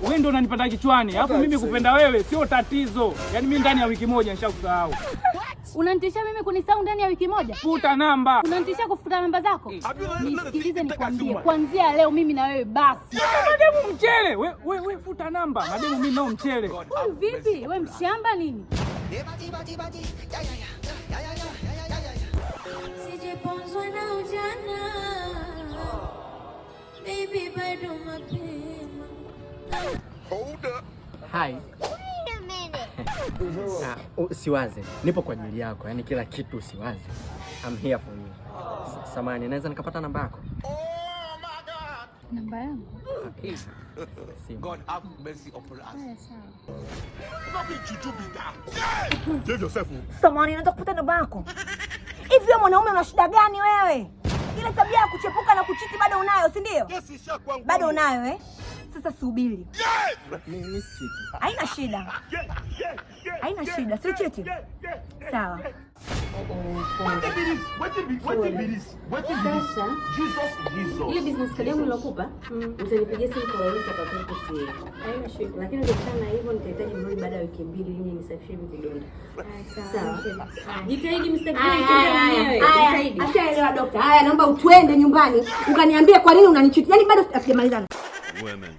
wewe ndio unanipata kichwani. Alafu mimi kupenda wewe sio tatizo. Yaani mimi ndani ya wiki moja nishakusahau. Unanitisha mimi kunisahau ndani ya wiki moja? Futa namba. Unanitisha kufuta namba zako? Nisikilize nikwambie. Kuanzia leo mimi na wewe basi. Mademu mchele. Wewe futa namba. Mademu mimi nao mchele. Vipi? Wewe mshamba nini? Sijiponzwa na ujana. Baby bado mapema. Hold up. Hi. Usiwaze, nipo kwa ajili yako, yani kila kitu usiwaze. I'm here for you. Samahani, naweza nikapata namba yako? Oh my God. Namba yangu? God have mercy upon us. Sawa. Not be juju be that. Save yourself. Samahani, nataka kupata namba yako. Hivi wewe mwanaume una shida gani wewe? Ile tabia ya kuchepuka na kuchiti bado unayo, si ndio? Yes, isha kwangu. Bado unayo eh? Sasa subiri. Mimi sichiti. Haina shida. Haina shida, si cheti. Sawa. Sasa ile business card yangu nilokupa, utanipigia simu kwa wewe utakapokuwa simu. Haina shida. Lakini ukitaka hivyo nitahitaji mrudi baada ya wiki 2 ili nisafishe hivi vidonda. Sawa. Jitahidi Mr. Grey. Jitahidi. Ashaelewa daktari. Haya, naomba utwende nyumbani ukaniambie kwa nini unanichiti. Yaani bado sijamalizana. Women.